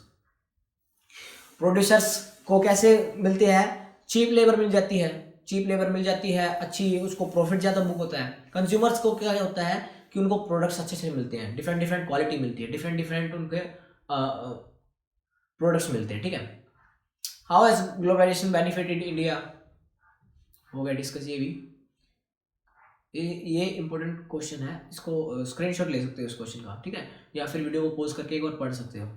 producers को कैसे मिलते हैं, चीप लेबर मिल जाती है, चीप लेबर मिल जाती है, अच्छी उसको प्रॉफिट ज़्यादा बुक होता है। कंज्यूमर्स को क्या होता है कि उनको प्रोडक्ट्स अच्छे से मिलते हैं, डिफरेंट डिफरेंट क्वालिटी मिलती है, डिफरेंट डिफरेंट उनके प्रोडक्ट्स मिलते हैं, ठीक है। How has globalisation benefited India, हो गया डिस्कस ये भी। ये इंपॉर्टेंट क्वेश्चन है, इसको स्क्रीनशॉट ले सकते हो इस क्वेश्चन का, ठीक है, या फिर वीडियो को पॉज करके एक बार पढ़ सकते हो।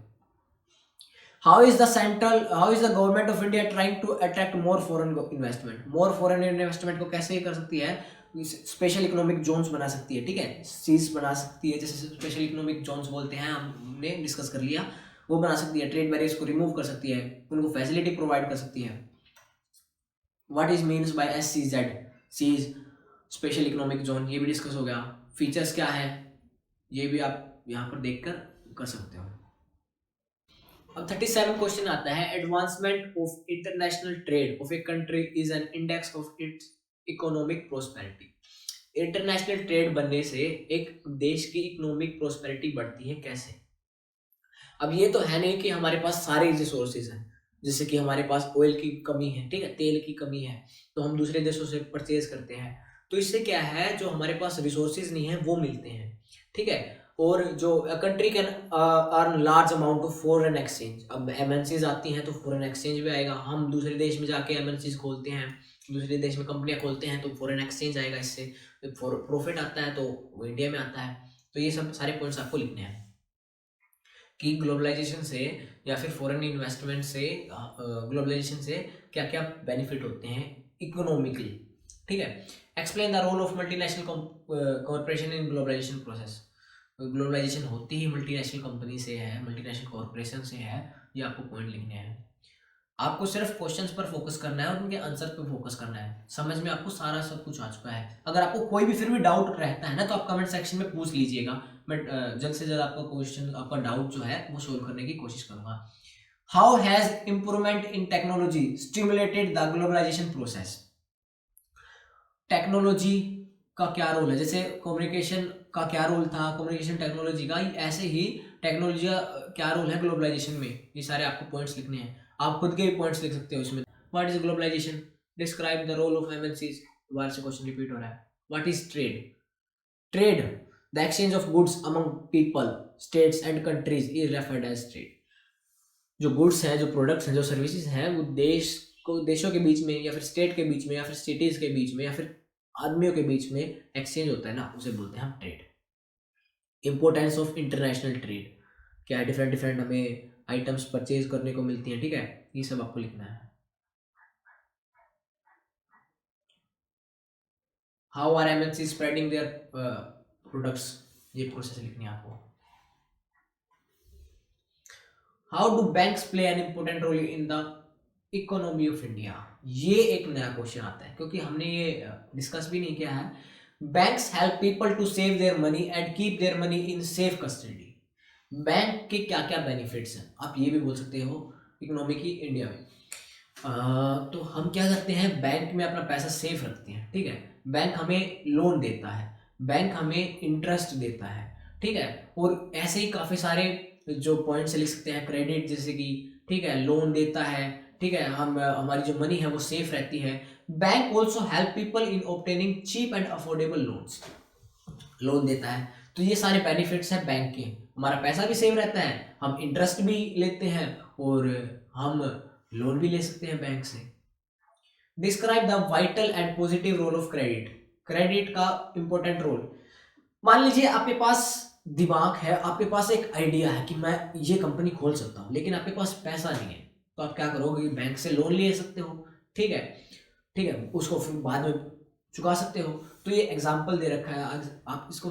How is the government of India trying to attract more foreign investment? More foreign investment को कैसे कर सकती है, स्पेशल इकोनॉमिक जोन्स बना सकती है, ठीक है, सीज बना सकती है, जैसे स्पेशल इकोनॉमिक जोन्स बोलते हैं, हमने डिस्कस कर लिया, वो बना सकती है, ट्रेड बैरियर्स को रिमूव कर सकती है, उनको फैसिलिटी प्रोवाइड कर सकती है। What is means by SCZ, SEZ special economic zone, ये भी डिस्कस हो गया। फीचर्स क्या है ये भी आप यहाँ पर देखकर कर सकते हो। अब 37 क्वेश्चन आता है, advancement of international trade off a country is an index of its economic prosperity. International trade बनने से एक देश की इकोनॉमिक प्रोस्पेरिटी बढ़ती है कैसे। अब ये तो है नहीं कि हमारे पास सारे रिसोर्सेज हैं, जैसे कि हमारे पास ऑयल की कमी है, ठीक है, तेल की कमी है, तो हम दूसरे देशों से परचेज करते हैं, तो इससे क्या है, जो हमारे पास रिसोर्सेज नहीं है वो मिलते हैं, ठीक है। और जो country can earn large amount of foreign exchange, अब एमएनसीज आती हैं तो फॉरेन एक्सचेंज भी आएगा, हम दूसरे देश में जाके एमएनसीज खोलते हैं, दूसरे देश में कंपनियां खोलते हैं, तो फॉरेन एक्सचेंज आएगा, इससे प्रॉफिट आता है तो वो इंडिया में आता है। तो ये सब सारे पॉइंट्स आपको लिखने हैं कि ग्लोबलाइजेशन से या फिर फॉरेन इन्वेस्टमेंट से, ग्लोबलाइजेशन से क्या क्या बेनिफिट होते हैं इकोनॉमिकली, ठीक है। Explain the role of multinational corporation in globalisation process. Globalisation होती ही मल्टीनेशनल कंपनी से है, मल्टीनेशनल कॉर्पोरेशन से है, ये आपको पॉइंट लिखने हैं। आपको सिर्फ क्वेश्चंस पर फोकस करना है और उनके आंसर पर फोकस करना है, समझ में आपको सारा सब कुछ आ चुका है। अगर आपको कोई भी फिर भी डाउट रहता है ना, तो आप कमेंट सेक्शन में पूछ लीजिएगा, मैं जल्द से जल्द आपका क्वेश्चन, आपका डाउट जो है वो सोल्व करने की कोशिश करूंगा। How has improvement in technology stimulated the globalisation process. Technology का क्या रोल है, जैसे कम्युनिकेशन का क्या रोल था, कम्युनिकेशन टेक्नोलॉजी का, ऐसे ही टेक्नोलॉजी का क्या रोल है ग्लोबलाइजेशन में, ये सारे आपको पॉइंट्स लिखने हैं। आप खुद के भी पॉइंट्स लिख सकते हो इसमें। What is globalisation, describe the role of MNCs, दोबारा से क्वेश्चन रिपीट हो रहा है। What is trade, trade the exchange of goods among people, states and countries is referred as trade. जो गुड्स हैं, जो प्रोडक्ट्स हैं, जो सर्विसेज हैं, वो देशों के बीच में, या फिर स्टेट के बीच में, या फिर सिटीज के बीच में, या फिर आदमियों के बीच में एक्सचेंज होता है ना, उसे बोलते हैं हम trade. Importance of international trade, क्या है, डिफरेंट डिफरेंट हमें आइटम्स परचेज करने को मिलती हैं, ठीक है, ये सब आपको लिखना है। How are MNC spreading their products, ये प्रोसेस लिखनी है आपको। How do banks play an important role in the economy of India, ये एक नया क्वेश्चन आता है क्योंकि हमने ये डिस्कस भी नहीं किया है। Banks help people to save their money and keep their money in safe custody. Bank के क्या क्या बेनिफिट्स हैं, आप ये भी बोल सकते हो इकोनॉमी की इंडिया में। तो हम क्या करते हैं, बैंक में अपना पैसा सेफ रखते हैं, ठीक है, बैंक हमें लोन देता है, बैंक हमें इंटरेस्ट देता है, ठीक है, और ऐसे ही काफ़ी सारे जो पॉइंट्स लिख सकते हैं, क्रेडिट जैसे कि, ठीक है, लोन देता है, ठीक है, हम हमारी जो मनी है वो सेफ रहती है। Bank also help people in obtaining cheap and affordable loans, loan देता है, तो ये सारे बेनिफिट्स हैं बैंक के, हमारा पैसा भी सेव रहता है, हम इंटरेस्ट भी लेते हैं और हम लोन भी ले सकते हैं बैंक से। Describe the vital and positive role of credit, credit का इंपॉर्टेंट रोल। मान लीजिए आपके पास दिमाग है, आपके पास एक आइडिया है कि मैं ये कंपनी खोल सकता हूँ, लेकिन आपके पास पैसा नहीं है, तो आप क्या करोगे, बैंक से लोन ले सकते हो, ठीक है, ठीक है, उसको फिर बाद में चुका सकते हो। तो ये एग्जाम्पल दे रखा है, आज आप इसको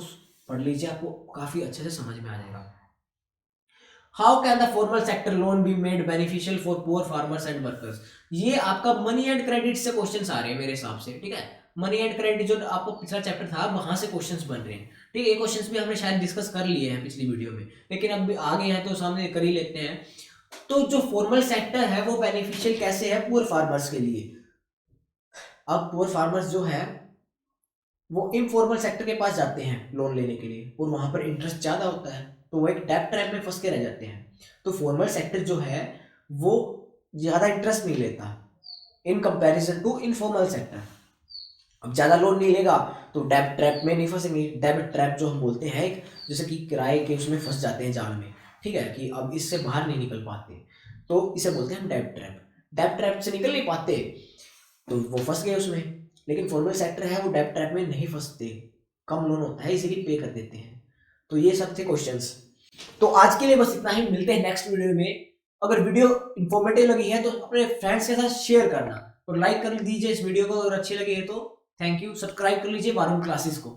पढ़ लीजिए, आपको काफी अच्छे से समझ में आ जाएगा। How can the formal sector loan be made beneficial for poor farmers and workers, ये आपका मनी एंड क्रेडिट से क्वेश्चन आ रहे हैं मेरे हिसाब से, ठीक है। मनी एंड क्रेडिट जो आपका पिछला चैप्टर था वहां से क्वेश्चंस बन रहे हैं। ठीक है, ये क्वेश्चंस भी हमने शायद डिस्कस कर लिए हैं पिछली वीडियो में, लेकिन अब आगे हैं तो सामने कर ही लेते हैं। तो जो फॉर्मल सेक्टर है वो बेनिफिशियल कैसे है पुअर फार्मर्स के लिए। अब पुअर फार्मर्स जो है वो इनफॉर्मल सेक्टर के पास जाते हैं लोन लेने के लिए, और वहां पर इंटरेस्ट ज्यादा होता है, तो वो एक डेब्ट ट्रैप में फंस के रह जाते हैं। तो फॉर्मल सेक्टर जो है वो ज्यादा इंटरेस्ट नहीं लेता in comparison to informal sector. अब ज्यादा लोन नहीं लेगा तो डेब्ट ट्रैप में नहीं फंसेंगे। डेब्ट ट्रैप जो हम बोलते हैं एक, जैसे कि किराए के उसमें फंस जाते हैं जाल में, ठीक है, कि अब इससे बाहर नहीं निकल पाते, तो इसे बोलते हैं हम डेब्ट ट्रैप। डेब्ट ट्रैप से निकल नहीं पाते तो वो फंस गए उसमें। लेकिन फॉर्मल सेक्टर है वो डेब्ट ट्रैप में नहीं फंसते, कम लोन होता है इसीलिए पे कर देते हैं। तो ये सब थे क्वेश्चंस। तो आज के लिए बस इतना ही, मिलते हैं नेक्स्ट वीडियो में। अगर वीडियो इंफॉर्मेटिव लगी है तो अपने फ्रेंड्स के साथ शेयर करना और लाइक कर दीजिए इस वीडियो को, अगर अच्छी लगी है तो थैंक यू। सब्सक्राइब कर लीजिए वारुण क्लासेस को।